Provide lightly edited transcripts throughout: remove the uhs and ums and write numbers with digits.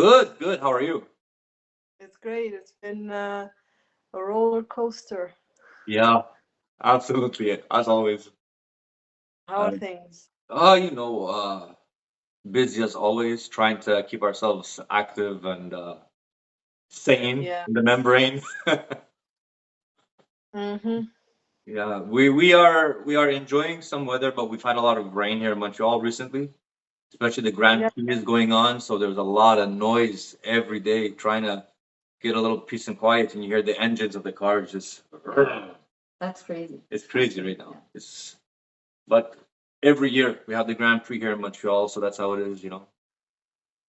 Good, good. How are you? It's great. It's been a roller coaster. Yeah, absolutely. As always. How are Uh, things? you know, busy as always, trying to keep ourselves active and sane Yeah. in the membrane. Mm-hmm. Yeah, we are enjoying some weather, but we've had a lot of rain here in Montreal recently, especially the Grand Yeah. Prix is going on, so there's a lot of noise every day trying to get a little peace and quiet, and you hear the engines of the cars just. That's crazy. It's crazy right now. It's But every year we have the Grand Prix here in Montreal, so that's how it is.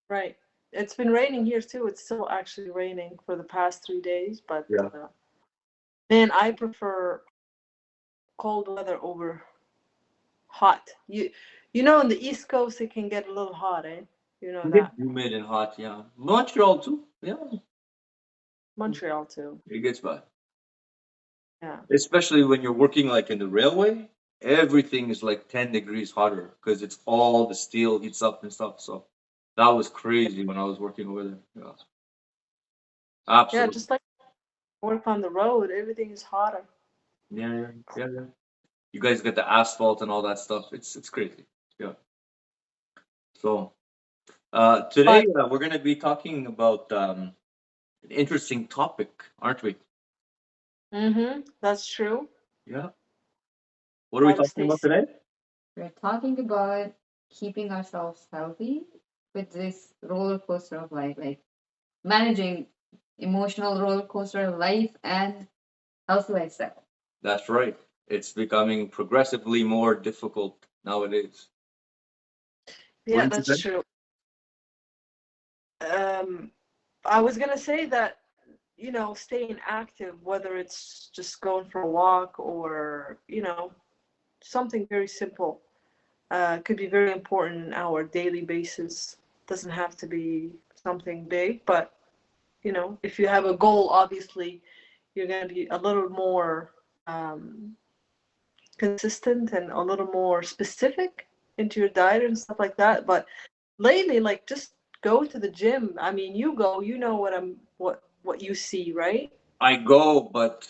Right. It's been raining here too. It's still actually raining for the past 3 days, but Yeah. man, I prefer cold weather over hot. You know, on the East Coast it can get a little hot, eh? You know It gets that. humid and hot, yeah. Montreal too, yeah. Montreal too. It gets bad. Yeah. Especially when you're working like in the railway, everything is like 10 degrees hotter because it's all the steel heats up and stuff. So that was crazy when I was working over there. Yeah. Yeah, Absolutely. just like work on the road, everything is hotter. Yeah, yeah, yeah, yeah. You guys get the asphalt and all that stuff. It's crazy. Yeah. So today But we're gonna be talking about an interesting topic, aren't we? that's true. Yeah. What are we Gotta talking stay about safe. today? We're talking about keeping ourselves healthy with this roller coaster of life, like managing emotional roller coaster of life and healthy lifestyle. That's right. It's becoming progressively more difficult nowadays. Yeah, Wouldn't you that's say? true. Um, I was gonna say that, staying active, whether it's just going for a walk or, something very simple, could be very important in our daily basis. Doesn't have to be something big, but, if you have a goal, obviously, you're gonna be a little more consistent and a little more specific into your diet and stuff like that. But lately, like, just go to the gym. I mean, you go, you know what you see, right? I go, but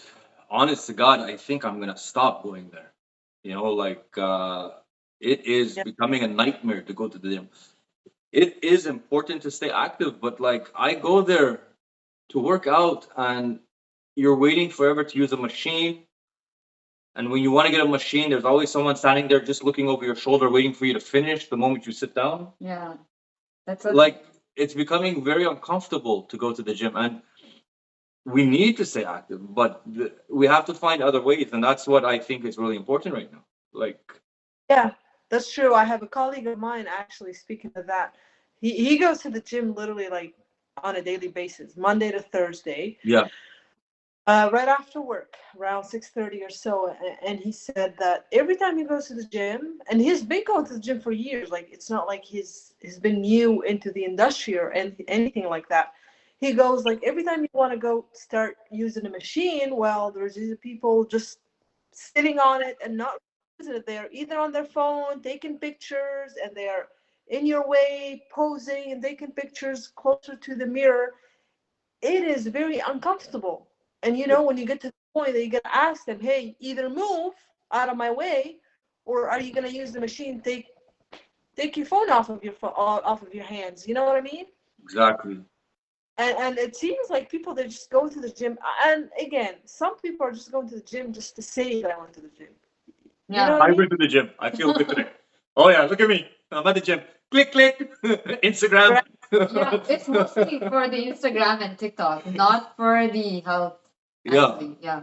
honest to God, I think I'm gonna stop going there. Like it is Yeah. becoming a nightmare to go to the gym. It is important to stay active, but like I go there to work out and you're waiting forever to use a machine. And when you want to get a machine, there's always someone standing there just looking over your shoulder, waiting for you to finish the moment you sit down. Yeah, that's what. Like it's becoming very uncomfortable to go to the gym, and we need to stay active, but we have to find other ways, and that's what I think is really important right now. Like, Yeah, that's true. I have a colleague of mine, actually, speaking of that. He goes to the gym literally like on a daily basis, Monday to Thursday, yeah, right after work, around 6:30 or so. And he said that every time he goes to the gym, and he's been going to the gym for years, like it's not like he's been new into the industry or anything like that. He goes like every time you want to go start using a machine, well, there's these people just sitting on it and not using it. They're either on their phone taking pictures, and they are in your way posing and taking pictures closer to the mirror. It is very uncomfortable. And when you get to the point that you're gonna ask them, hey, either move out of my way, or are you gonna use the machine? Take your phone off of your hands. You know what I mean? exactly. And it seems like people that just go to the gym. And again, some people are just going to the gym just to say that I went to the gym. You know Yeah, what I I mean? went to the gym. I feel good today. Oh yeah, look at me. I'm at the gym. Click, click. Instagram. Right. yeah. It's mostly for the Instagram and TikTok, not for the health. Yeah. Actually, yeah.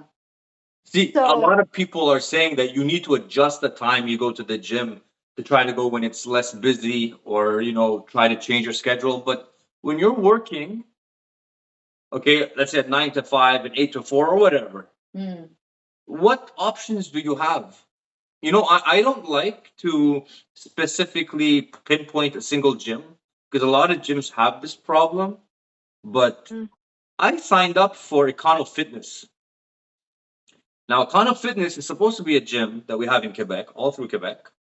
See, a So lot of people are saying that you need to adjust the time you go to the gym to try to go when it's less busy or, try to change your schedule. But when you're working, okay, let's say at 9 to 5 and 8 to 4 or whatever, Mm. what options do you have? I don't like to specifically pinpoint a single gym because a lot of gyms have this problem. But mm, I signed up for Econo Fitness. Now, Econo Fitness is supposed to be a gym that we have in Quebec, all through Quebec,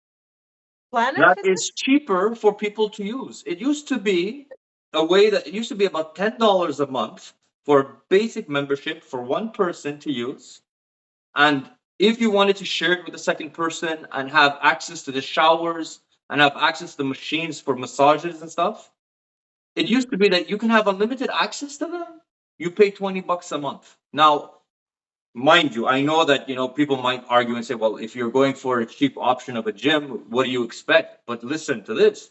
Planet that is Fitness. cheaper for people to use. It used to be a way that it used to be about $10 a month for basic membership for one person to use. And if you wanted to share it with a second person and have access to the showers and have access to the machines for massages and stuff, it used to be that you can have unlimited access to them. You pay $20 a month. Now, mind you, I know that people might argue and say, well, if you're going for a cheap option of a gym, what do you expect? But listen to this.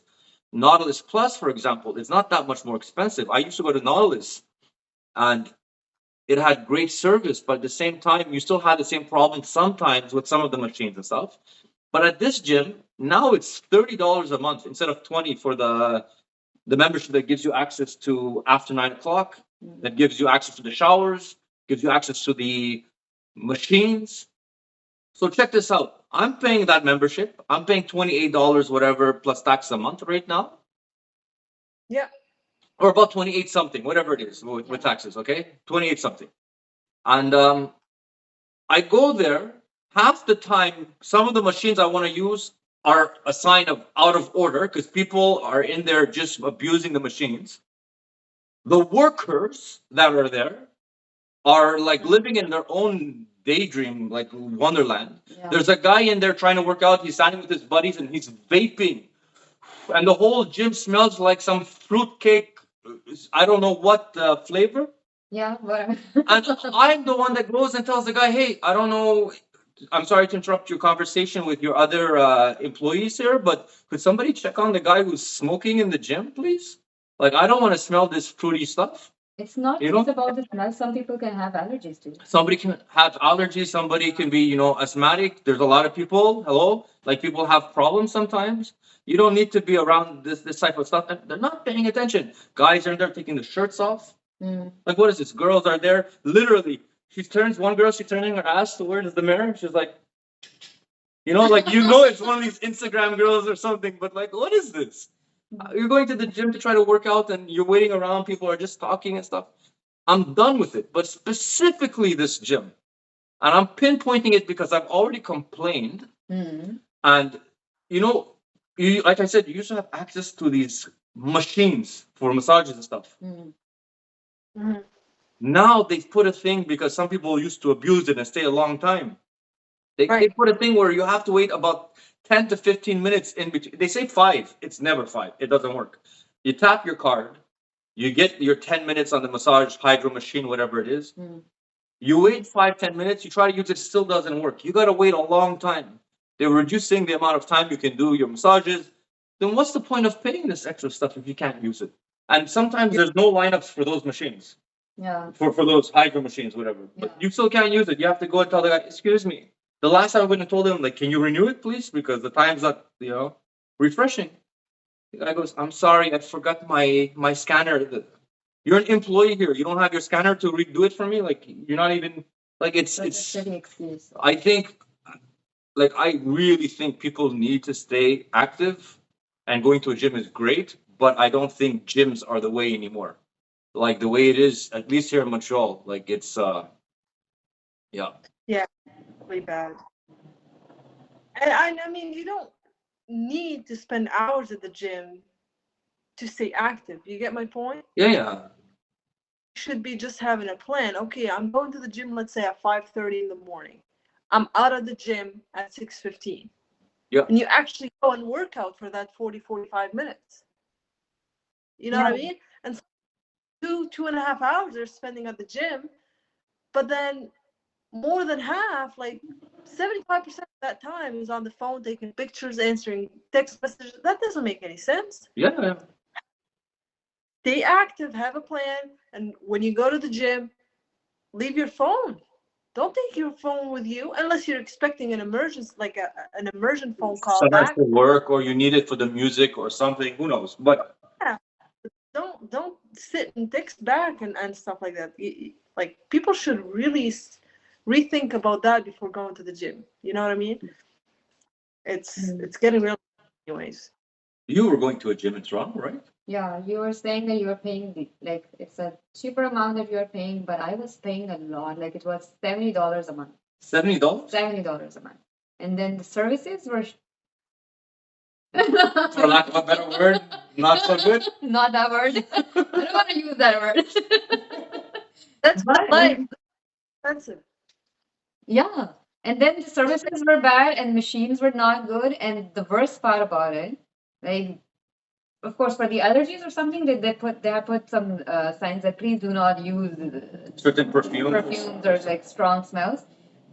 Nautilus Plus, for example, is not that much more expensive. I used to go to Nautilus and it had great service, but at the same time, you still had the same problem sometimes with some of the machines and stuff. But at this gym, now it's $30 a month instead of 20 for the membership that gives you access to after 9 o'clock, that gives you access to the showers, gives you access to the machines. So check this out. I'm paying that membership. I'm paying $28 whatever plus tax a month right now. Yeah. Or about 28 something, whatever it is with taxes, okay? 28 something. And I go there, half the time, some of the machines I want to use are a sign of out of order because people are in there just abusing the machines. The workers that are there are like living in their own daydream, like wonderland. Yeah. There's a guy in there trying to work out. He's standing with his buddies and he's vaping. And the whole gym smells like some fruitcake. I don't know what flavor. Yeah, but And I'm the one that goes and tells the guy, hey, I don't know. I'm sorry to interrupt your conversation with your other employees here, but could somebody check on the guy who's smoking in the gym, please? Like, I don't want to smell this fruity stuff. it's not You just know? about the smell. Some people can have allergies too. Somebody can have allergies. Somebody can be, asthmatic. There's a lot of people. Hello, like people have problems sometimes. You don't need to be around this type of stuff. And they're not paying attention. Guys are in there taking the shirts off. Like, what is this? Girls are there. Literally, one girl, she's turning her ass towards the mirror. She's like, it's one of these Instagram girls or something. But like, what is this? You're going to the gym to try to work out and you're waiting around. People are just talking and stuff. I'm done with it. But specifically this gym, and I'm pinpointing it because I've already complained. And, like I said, you used to have access to these machines for massages and stuff. Mhm. Now they've put a thing because some people used to abuse it and stay a long time. They Right. put a thing where you have to wait about 10 to 15 minutes in between. They say 5. It's never 5. It doesn't work. You tap your card. You get your 10 minutes on the massage hydro machine, whatever it is. You wait 5-10 minutes. You try to use it. Still doesn't work. You got to wait a long time. They're reducing the amount of time you can do your massages. Then what's the point of paying this extra stuff if you can't use it? And sometimes there's no lineups for those machines. Yeah. For those hydro machines, whatever. But you still can't use it. You have to go and tell the guy, excuse me. The last time I went and told him, like, can you renew it, please? Because the time's not, refreshing. The guy goes, I'm sorry, I forgot my scanner. You're an employee here. You don't have your scanner to redo it for me? Like, you're not even, like, That's a silly excuse. I think, like, I really think people need to stay active, and going to a gym is great, but I don't think gyms are the way anymore. Like the way it is, at least here in Montreal, like it's yeah. Yeah, really bad. And I mean, you don't need to spend hours at the gym to stay active. You get my point? Yeah. You should be just having a plan. Okay, I'm going to the gym, let's say at 5:30 in the morning. I'm out of the gym at 6:15. Yeah. And you actually go and work out for that 45 minutes. You know what I mean? And so 2.5 hours they're spending at the gym, but then more than half, like 75% of that time is on the phone taking pictures, answering text messages. That doesn't make any sense. Yeah. Stay active, have a plan, and when you go to the gym, leave your phone. Don't take your phone with you unless you're expecting an emergency, like an emergent phone call Sometimes back. for work, or you need it for the music or something. Who knows? But Yeah. Don't sit and text back and stuff like that. Like people should really rethink about that before going to the gym. You know what I mean? It's getting real anyways. you were going to a gym in Toronto, right? Yeah, you were saying that you were paying like it's a cheaper amount that you are paying, but I was paying a lot. Like it was $70 a month. $70? $70 a month. And then the services were For lack of a better word. Not so good. Not that word. I don't want to use that word. That's But life. Expensive. yeah. And then the services were bad and machines were not good. And the worst part about it, like, of course, for the allergies or something, they have put some signs that please do not use Certain perfumes. perfumes or like strong smells.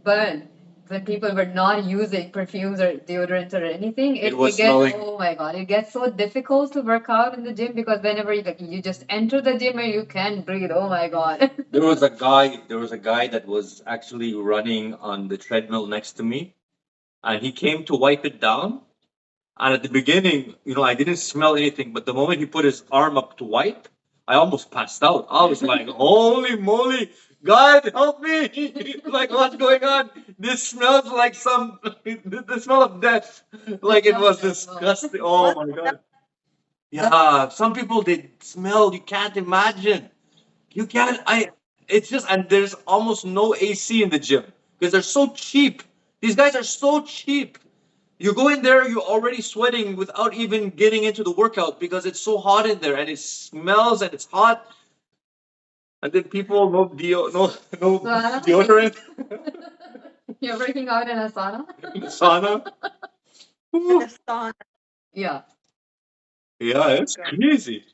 But when people were not using perfumes or deodorants or anything, It was it gets smelling. oh my god, it gets so difficult to work out in the gym because whenever you just enter the gym and you can't breathe, oh my god. There was a guy that was actually running on the treadmill next to me, and he came to wipe it down. And at the beginning, I didn't smell anything, but the moment he put his arm up to wipe, I almost passed out. I was like, holy moly, God help me. Like, what's going on? This smells like the smell of death. Like, it was disgusting. Oh my God. Yeah, some people, they smell, you can't imagine. You can't, it's just, and there's almost no AC in the gym because they're so cheap. These guys are so cheap. You go in there, you're already sweating without even getting into the workout because it's so hot in there and it smells and it's hot. And then people no Sauna? deodorant. You're working out in a sauna? Sauna. Ooh. Yes, on. Yeah. Yeah, it's crazy.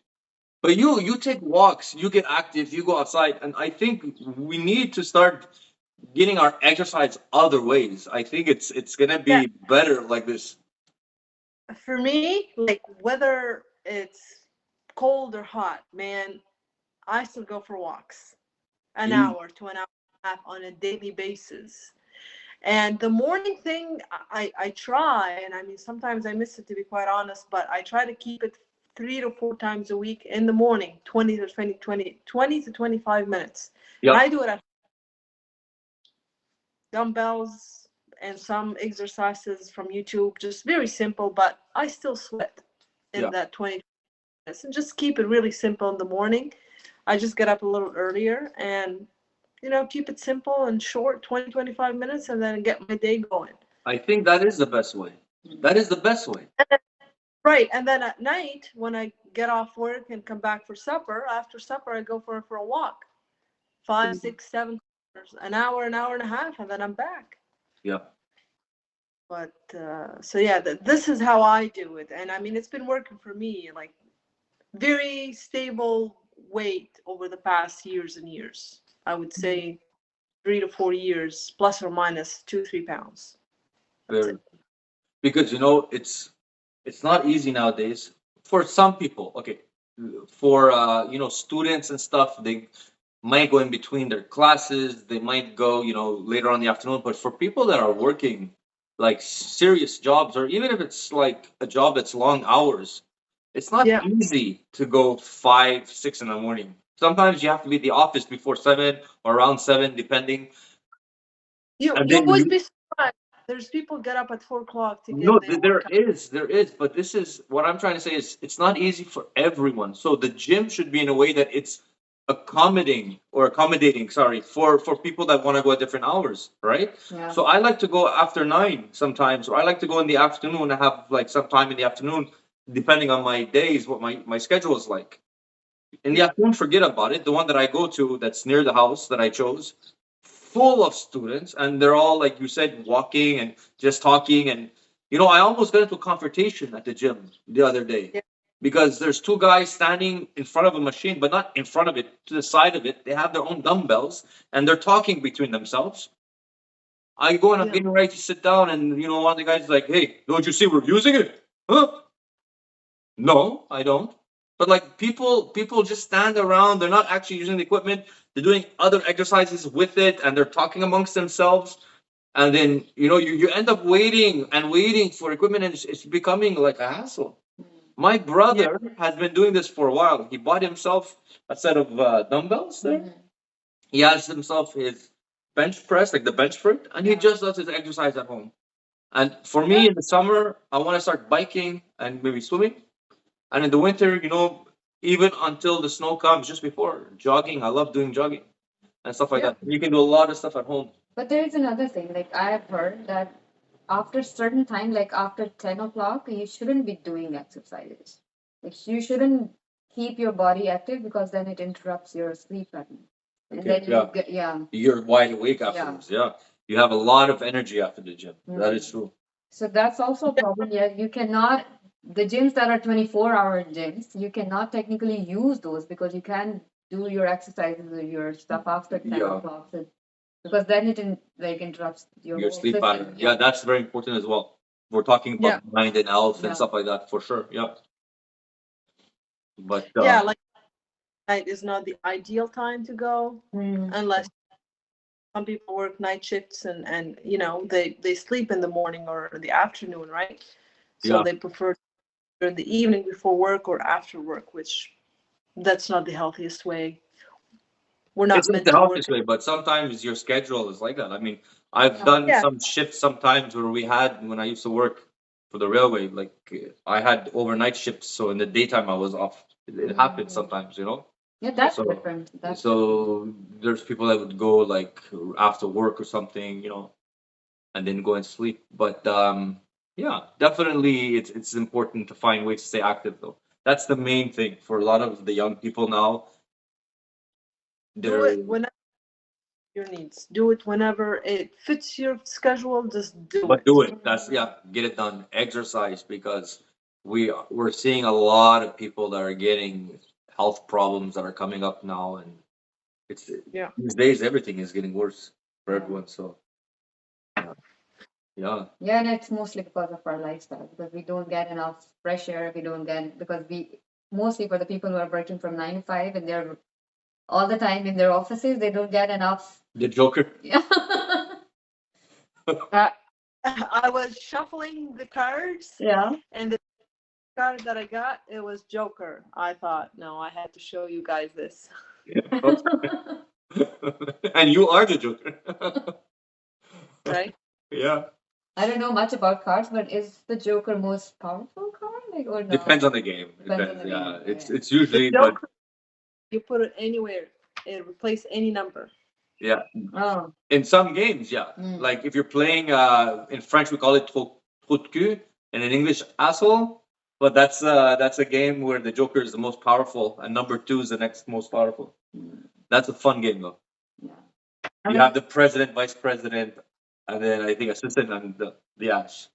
But you take walks, you get active, you go outside, and I think we need to start getting our exercise other ways. I think it's gonna Yeah. be better like this. For me, like whether it's cold or hot, man, I still go for walks. An Mm. hour to an hour and a half on a daily basis. And the morning thing, I try, and I mean, sometimes I miss it to be quite honest, but I try to keep it 3 to 4 times a week in the morning, 20 to 25 minutes. And Yeah, I do it at dumbbells and some exercises from YouTube, just very simple, but I still sweat in yeah. that 20 minutes and just keep it really simple in the morning. I just get up a little earlier and keep it simple and short, 20 to 25 minutes, and then get my day going. I think that is the best way. That is the best way. Right. And then at night, when I get off work and come back for supper, after supper, I go for a walk. 5, 6, 7 hours, an hour and a half, and then I'm back. Yeah. But so yeah, this is how I do it. And I mean, it's been working for me, like very stable weight over the past years and years. I would say 3 to 4 years, plus or minus 2, 3 pounds. That's Very. it. Because it's not easy nowadays for some people. Okay, for students and stuff, they might go in between their classes. They might go later on in the afternoon. But for people that are working like serious jobs, or even if it's like a job that's long hours, it's not Yeah. easy to go 5, 6 in the morning. Sometimes you have to be at the office before 7 or around 7, depending. You And you then always be surprised. There's people get up at 4 o'clock to no, get their there workout. is, but this is what I'm trying to say is it's not easy for everyone. So the gym should be in a way that it's accommodating, sorry, for people that want to go at different hours, right? Yeah. So I like to go after 9 sometimes, or I like to go in the afternoon. I have like some time in the afternoon, depending on my days, what my schedule is like. In the afternoon, forget about it. The one that I go to that's near the house that I chose, full of students, and they're all like you said, walking and just talking. And I almost got into a confrontation at the gym the other day Yeah. because there's two guys standing in front of a machine, but not in front of it, to the side of it. They have their own dumbbells and they're talking between themselves. I go and I'm Yeah. getting ready to sit down, and one of the guys is like, "Hey, don't you see we're using it?" Huh? No, I don't. But like people just stand around. They're not actually using the equipment. They're doing other exercises with it, and they're talking amongst themselves. And then you end up waiting and waiting for equipment, and it's becoming like a hassle. My Yeah. brother has been doing this for a while. He bought himself a set of dumbbells there. Mhm. He has himself his bench press, like the bench for it, and he Yeah. just does his exercise at home. And for Yeah. me, in the summer, I want to start biking and maybe swimming. And in the winter, even until the snow comes, just before jogging, I love doing jogging and stuff like Yeah. that. You can do a lot of stuff at home. But there is another thing. Like I have heard that after certain time, like after 10 o'clock, you shouldn't be doing exercises. Like, you shouldn't keep your body active because then it interrupts your sleep pattern. And Okay, then you yeah. get, You're wide awake afterwards. Yeah. You have a lot of energy after the gym. That is true. So that's also a problem. Yeah, you cannot, the gyms that are 24-hour gyms, you cannot technically use those because you can't do your exercises or your stuff after 10 Yeah. o'clock. So, because then it interrupts your Your whole sleep system. pattern. Yeah, that's very important as well. We're talking about Yeah. mind and health and Yeah. stuff like that for sure. Yeah. But Yeah, like night is not the ideal time to go unless some people work night shifts and you know they sleep in the morning or the afternoon, right? So yeah, they prefer in the evening before work or after work, which that's not the healthiest way. We're not it's not meant the to work. healthiest way, but sometimes your schedule is like that. I mean, I've Yeah. done Yeah. some shifts sometimes where we had when I used to work for the railway, like I had overnight shifts, so in the daytime I was off. It happens sometimes, you know. Yeah, that's So different. That's so there's people that would go like after work or something, you know, and then go and sleep. But yeah, definitely it's important to find ways to stay active though. That's the main thing for a lot of the young people now. Do They're it whenever your needs. Do it whenever it fits your schedule. Just do but it. do it. That's yeah, get it done. Exercise because we're seeing a lot of people that are getting health problems that are coming up now, and it's Yeah. these days everything is getting worse for Yeah. everyone. So yeah, Yeah, and it's mostly because of our lifestyle, because we don't get enough fresh air. We don't get, because we, mostly for the people who are working from 9 to 5 and they're all the time in their offices, they don't get enough. the Joker. Yeah. I was shuffling the cards, Yeah. and the card that I got it was Joker. I thought, no, I had to show you guys this. And you are the Joker. Right? Yeah. I don't know much about cards, but is the Joker most powerful card, like, or no? Depends on the game. Depends on the Yeah. game. It's The usually but Joker, you put it anywhere, it replace any number. yeah. Oh. In some games, yeah. Mm. Like if you're playing in French we call it trou de cul, and in English asshole. But that's a game where the Joker is the most powerful and number two is the next most powerful. That's a fun game though. Yeah. You have the president, vice president, and then I think assistant and the ash.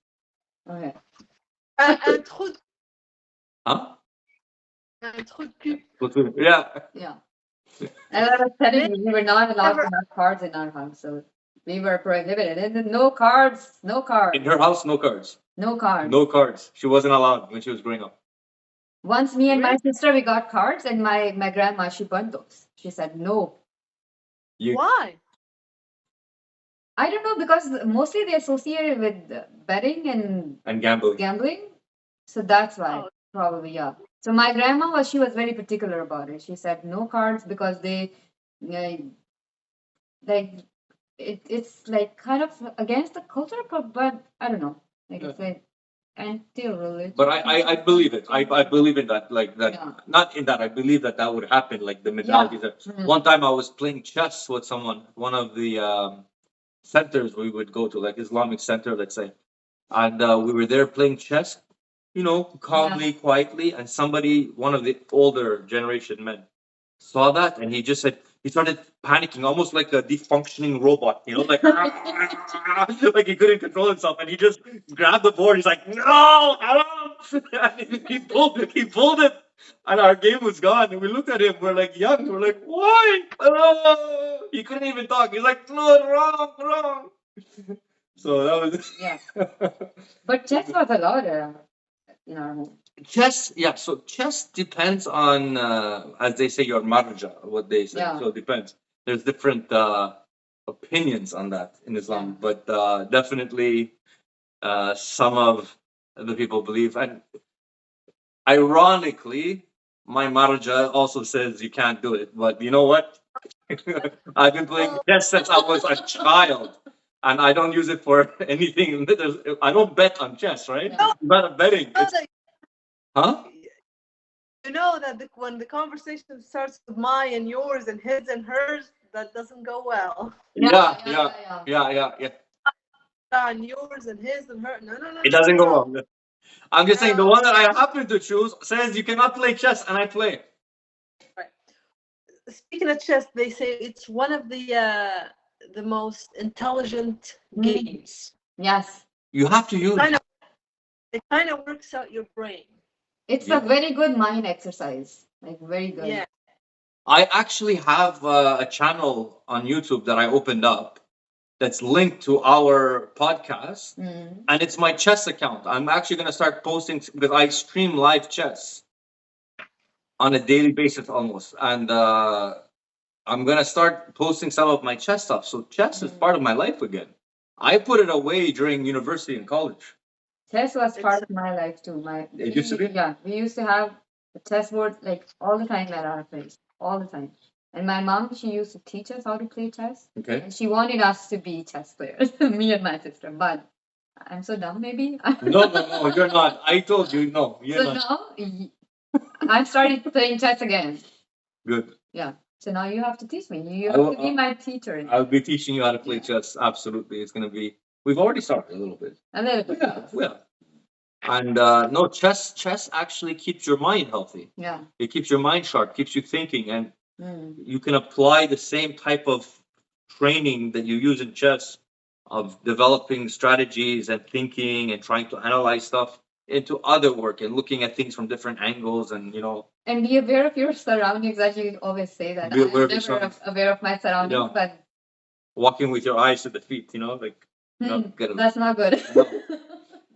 Okay. Un trou de, Huh? un trou de cul. Yeah. Yeah. And I was telling They you, we were not allowed never to have cards in our house, so we were prohibited. And then no cards, no cards, In her house, no cards. no cards. No cards. She wasn't allowed when she was growing up. Once me and my Really? sister, we got cards, and my grandma, she burnt those. She said no. You, Why? I don't know, because mostly they associated with betting and gambling. gambling, so that's why Oh. probably, yeah. So my grandma she was very particular about it. She said no cards because they uh, like it's like kind of against the culture, but I don't know, like it's like anti-religion. But I believe it. I believe in that. Like that. Yeah. Not in that. I believe that would happen. Like the mentality that. Mhm. One time I was playing chess with someone. One of the centers we would go to, like Islamic center, let's say, and we were there playing chess. You know, calmly, quietly, and somebody, one of the older generation men, saw that and he just said he started panicking, almost like a defunctioning robot, you know, like like he couldn't control himself, and he just grabbed the board. He's like, "No, haram!" And he pulled it, and our game was gone. And we looked at him. We're like young. We're like, "Why?" Oh, he couldn't even talk. He's like, "No, wrong, wrong." So that was Yeah. But chess was allowed in our home. chess. Yeah, so chess depends on, as they say, your marja, what they say. Yeah. So it depends. There's different opinions on that in Islam, but definitely some of the people believe. And ironically, my marja also says you can't do it. But you know what? I've been playing chess since I was a child. And I don't use it for anything. I don't bet on chess, right? Yeah. It's not a betting. You know It's, that, huh? you know that when the conversation starts with my and yours and his and hers, that doesn't go well. Yeah. On yours and his and her. No, no, no. It doesn't no, go no. well. I'm just saying the one that I happen to choose says you cannot play chess, and I play. Speaking of chess, they say it's one of the most intelligent games. Yes. You have to use. It kind of works out your brain. It's a very good mind exercise. Like, very good. Yeah. I actually have a channel on YouTube that I opened up that's linked to our podcast, and it's my chess account. I'm actually going to start posting because I stream live chess on a daily basis almost, and I'm going to start posting some of my chess stuff. So chess is part of my life again. I put it away during university and college. Chess was part of my life too. It used to be? Yeah, we used to have a chessboard like all the time at our place, all the time. And my mom, she used to teach us how to play chess. Okay. And she wanted us to be chess players, me and my sister. But I'm so dumb, maybe. No, you're not. I told you, no, you're So not. now I've started playing chess again. Good. Yeah. So now you have to teach me. You have to be my teacher. I'll be teaching you how to play chess. Absolutely. It's going to be, we've already started a little bit. A little bit. Yeah. And no, chess actually keeps your mind healthy. Yeah. It keeps your mind sharp, keeps you thinking, and you can apply the same type of training that you use in chess of developing strategies and thinking and trying to analyze stuff into other work and looking at things from different angles and and be aware of your surroundings, as you always say that. Be aware I'm of never aware of my surroundings, but walking with your eyes to the feet, like that's not good. No.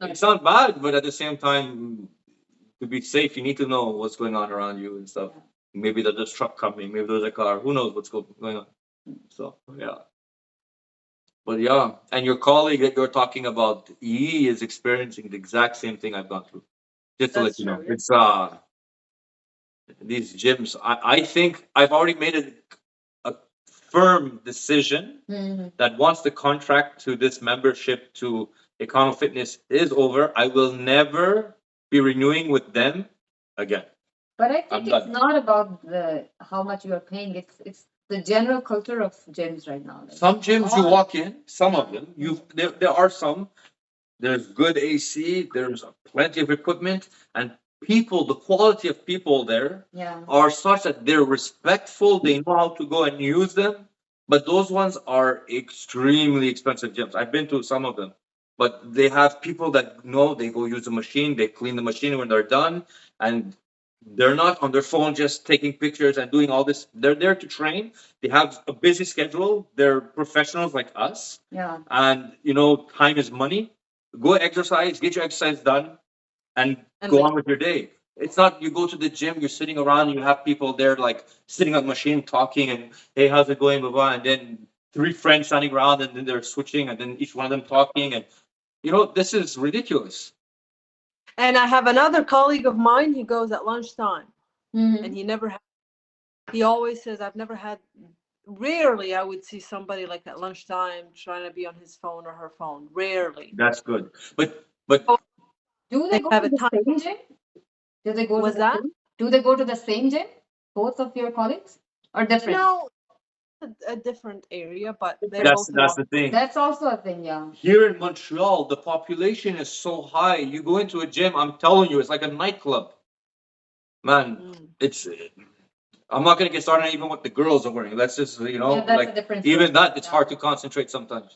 It's not bad, but at the same time, to be safe, you need to know what's going on around you and stuff. Maybe there's a truck coming, maybe there's a car, who knows what's going on. So yeah. But yeah, and your colleague that you're talking about, he is experiencing the exact same thing I've gone through. Just to let you know, it's these gyms. I think I've already made a firm decision that once the contract to this membership to Econo Fitness is over, I will never be renewing with them again. But I think it's not about the how much you are paying. It's the general culture of gyms right now. Some gyms you walk in, some of them, there are some. There's good AC, there's plenty of equipment, and people, the quality of people there are such that they're respectful, they know how to go and use them. But those ones are extremely expensive gyms. I've been to some of them, but they have people that know they go use the machine, they clean the machine when they're done, and they're not on their phone just taking pictures and doing all this. They're there to train. They have a busy schedule. They're professionals like us. Yeah. And time is money. Go exercise, get your exercise done, and go on with your day. It's not you go to the gym, you're sitting around, you have people there like sitting on the machine talking and hey, how's it going, blah blah, and then 3 friends standing around and then they're switching and then each one of them talking and this is ridiculous. And I have another colleague of mine, he goes at lunchtime and he always says, rarely I would see somebody like at lunchtime trying to be on his phone or her phone. Rarely. That's good. But do they go to the same gym? Do they go Do they go to the same gym? Both of your colleagues? Or different? No, a different area, but that's the thing. That's also a thing, yeah. Here in Montreal, the population is so high. You go into a gym, I'm telling you, it's like a nightclub. Man, it's I'm not gonna get started even what the girls are wearing. That's just even that it's hard to concentrate sometimes.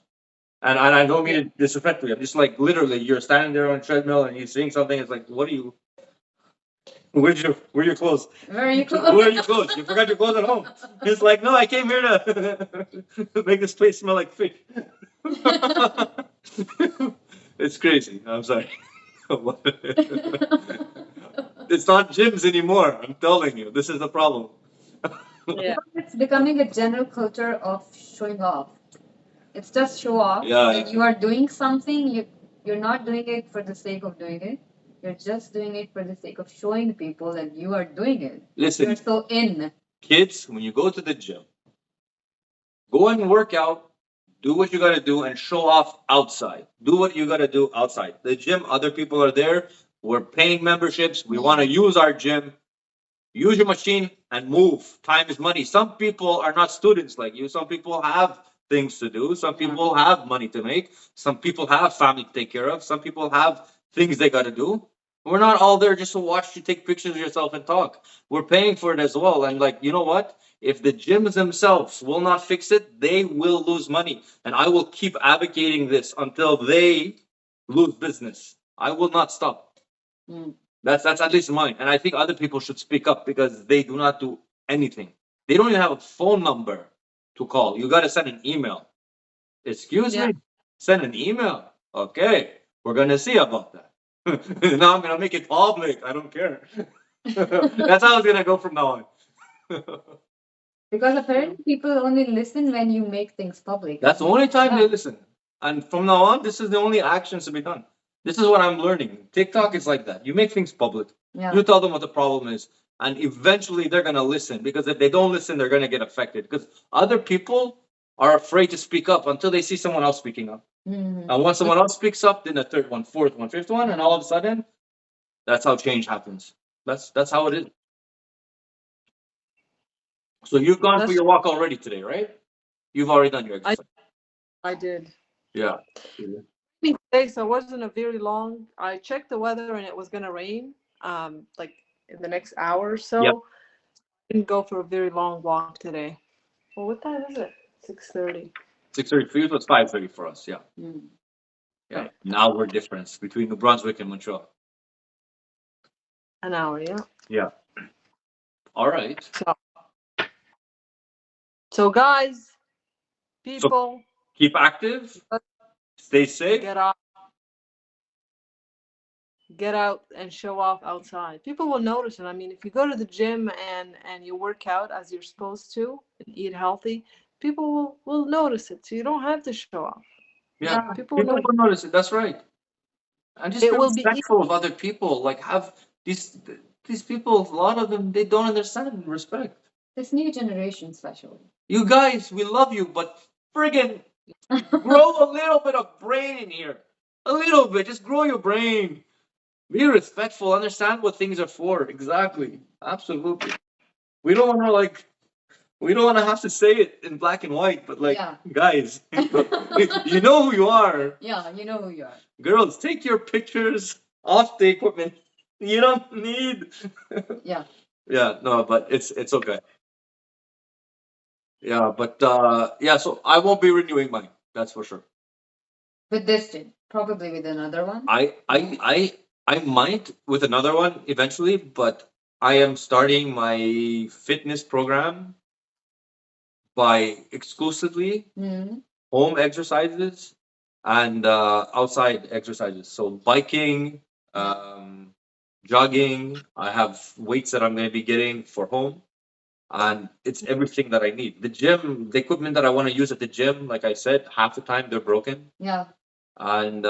And I don't mean it disrespectfully. I'm just like literally you're standing there on a treadmill and you're seeing something, it's like, what are you? Where are your clothes? Where are your clothes? Where are your clothes? You forgot your clothes at home. It's like, no, I came here to make this place smell like fish. It's crazy. I'm sorry. It's not gyms anymore. I'm telling you, this is the problem. It's becoming a general culture of showing off. It's just show off. Yeah. You are doing something. You're not doing it for the sake of doing it. You're just doing it for the sake of showing people that you are doing it. Listen, you're so in. Kids, when you go to the gym, go and work out, do what you got to do, and show off outside. Do what you got to do outside. The gym, other people are there. We're paying memberships. We want to use our gym. Use your machine and move. Time is money. Some people are not students like you. Some people have things to do. Some people have money to make. Some people have family to take care of. Some people have things they got to do. We're not all there just to watch you take pictures of yourself and talk. We're paying for it as well. And like, you know what? If the gyms themselves will not fix it, they will lose money. And I will keep advocating this until they lose business. I will not stop. Mm. That's at least mine. And I think other people should speak up because they do not do anything. They don't even have a phone number to call. You got to send an email. Excuse Yeah. me, send an email. Okay, we're gonna see about that. Now I'm gonna make it public. I don't care. That's how it's gonna go from now on. Because apparently people only listen when you make things public. That's the only time Yeah. they listen. And from now on, this is the only actions to be done. This is what I'm learning. TikTok is like that. You make things public. Yeah. You tell them what the problem is, and eventually they're gonna listen. Because if they don't listen, they're gonna get affected. Because other people are afraid to speak up until they see someone else speaking up. Mhm. And once someone else speaks up, then a third one, fourth one, fifth one, and all of a sudden, that's how change happens. That's how it is. So you've gone for That's your walk already today, right? You've already done your I exercise. I did. Yeah. Today, so it wasn't a very long. I checked the weather and it was gonna rain. Like in the next hour or Yep. so. Didn't go for a very long walk today. Well, what time is it? 6:30. 6:30 for you, so it's 5:30 for us. Yeah. Mm. Yeah. Right. Now we're difference between New Brunswick and Montreal. An hour, yeah. Yeah. All right. So guys, So people, keep active. Stay safe. get out, get out and show off outside. People will notice it. I mean, if you go to the gym and you work out as you're supposed to and eat healthy, people will notice it. So you don't have to show off. Yeah. Yeah. People will People notice. will notice it. That's right. And just It be will be respectful of other people. Like have these people. A lot of them they don't understand respect. This new generation, especially. You guys, we love you, but friggin' grow a little bit of brain in here. A little bit. Just grow your brain. Be respectful. Understand what things are for. Exactly. Absolutely. We don't want to like. We don't want to have to say it in black and white, but like, Yeah. guys, you know who you are. Yeah, you know who you are. Girls, take your pictures off the equipment. You don't need. Yeah. Yeah, no, but it's okay. Yeah, but yeah, so I won't be renewing mine. That's for sure. With this gym, probably with another one. I might with another one eventually, but I am starting my fitness program by exclusively Mm. home exercises and outside exercises. So biking, jogging. I have weights that I'm going to be getting for home, and it's everything that I need. The gym, the equipment that I want to use at the gym, like I said, half the time they're broken, Yeah. and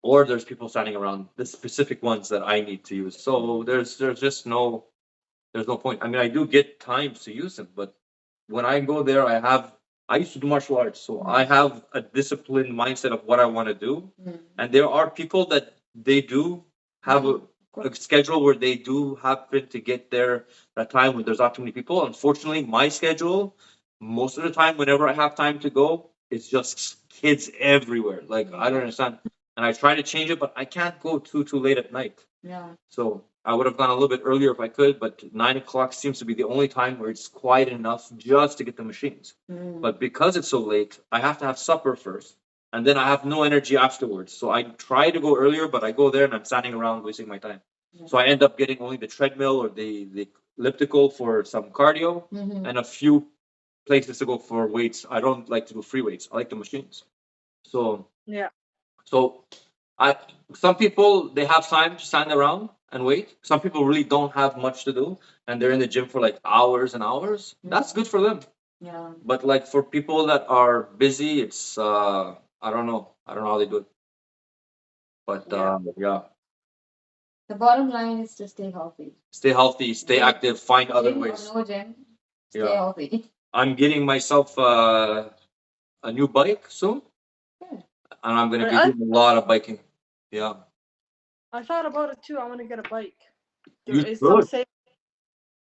or there's people standing around the specific ones that I need to use. So there's just there's no point. I mean, I do get times to use them, but when I go there, I used to do martial arts, so I have a disciplined mindset of what I want to do. Mm. And there are people that they do have a schedule where they do happen to get there at a time when there's not too many people. Unfortunately, my schedule, most of the time, whenever I have time to go, it's just kids everywhere. Like I don't understand. And I try to change it, but I can't go too late at night. Yeah. So I would have gone a little bit earlier if I could, but 9 o'clock seems to be the only time where it's quiet enough just to get the machines. Mm. But because it's so late, I have to have supper first, and then I have no energy afterwards. So I try to go earlier, but I go there and I'm standing around wasting my time. So I end up getting only the treadmill or the elliptical for some cardio Mhm. and a few places to go for weights. I don't like to do free weights. I like the machines. So yeah. so I some people they have time to stand around and wait. Some people really don't have much to do and they're in the gym for like hours and hours. That's good for them. Yeah. But like for people that are busy, it's I don't know. I don't know how they do it. But Yeah. yeah. The bottom line is to stay healthy. Stay healthy, stay Gym- active, find other Gym or ways. no gym, stay Yeah. healthy. I'm getting myself a new bike soon. Yeah. And I'm gonna be I, doing a lot of biking. Yeah. I thought about it too. I want to get a bike. There You is some should. sale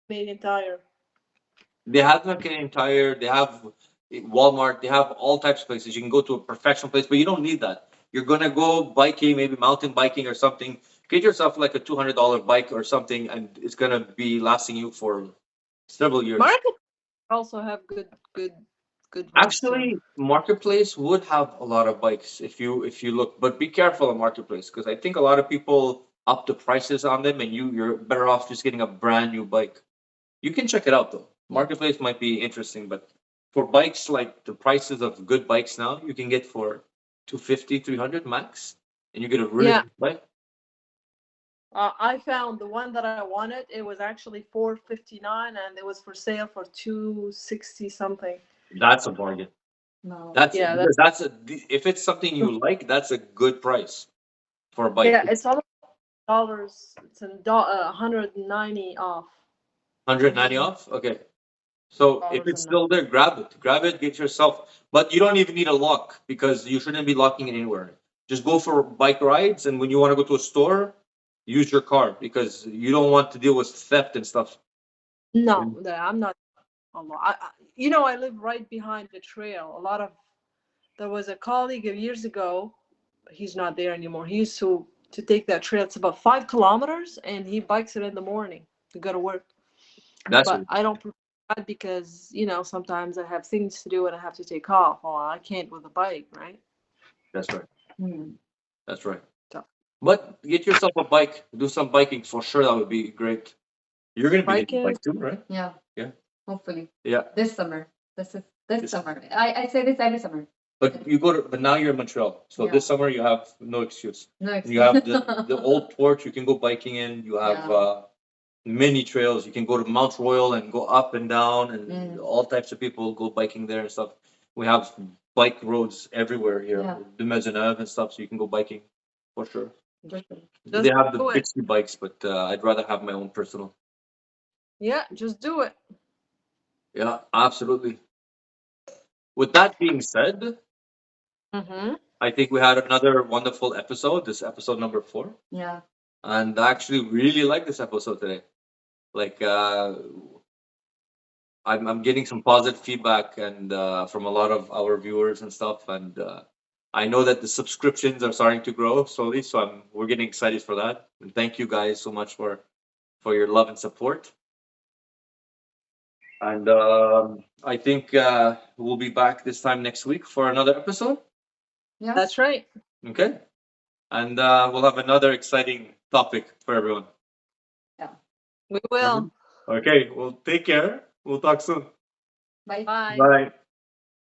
Canadian Tire. They have the Canadian Tire, they have Walmart, they have all types of places. You can go to a professional place, but you don't need that. you're gonna go biking, maybe mountain biking or something. Get yourself like a $200 bike or something, and it's gonna be lasting you for several years. Market also have good ones too. Actually, marketplace would have a lot of bikes if you look, but be careful on marketplace because I think a lot of people up the prices on them, and you're better off just getting a brand new bike. You can check it out though. Marketplace might be interesting, but for bikes like the prices of good bikes now, you can get for 250, 300 max, and you get a really Yeah. good bike. I found the one that I wanted. It was actually 459, and it was for sale for 260 something. That's a bargain. No. That's Yeah, because that's a if it's something you like, that's a good price for a bike. yeah. It's all dollars. It's 190 off. 190 off. Okay. So if it's $190. still there, grab it. Grab it, get yourself. But you don't even need a lock because you shouldn't be locking it anywhere. Just go for bike rides, and when you want to go to a store, use your car because you don't want to deal with theft and stuff. No, I'm not. I live right behind the trail. There was a colleague of years ago. He's not there anymore. He used to take that trail. It's about 5 kilometers, and he bikes it in the morning to go to work. That's But right. I don't prefer that because sometimes I have things to do and I have to take off. Well, I can't with a bike, right? That's right. Hmm. That's right. So, But get yourself a bike. Do some biking for sure. That would be great. You're gonna be getting a biking. bike too, right? Yeah. Yeah. Hopefully. Yeah. This summer. This This- summer. I say this every summer. But now you're in Montreal, so Yeah. this summer you have no excuse. No You have excuse. the old port you can go biking in. You have Yeah. many trails. You can go to Mount Royal and go up and down, and Mm. all types of people go biking there and stuff. We have bike roads everywhere here, Yeah. the MnM and stuff, so you can go biking for sure. Just- They have the do it. Bixby bikes, but I'd rather have my own personal. Yeah, just do it. Yeah, absolutely. With that being said, Mm-hmm. I think we had another wonderful episode. This episode number 4. Yeah. And I actually really like this episode today. Like, I'm getting some positive feedback and from a lot of our viewers and stuff, and I know that the subscriptions are starting to grow slowly, so we're getting excited for that. And thank you guys so much for your love and support. And I think we'll be back this time next week for another episode. Yeah. That's right. Okay, and we'll have another exciting topic for everyone. We will. Okay, well, take care. We'll talk soon. Bye. Bye. Bye.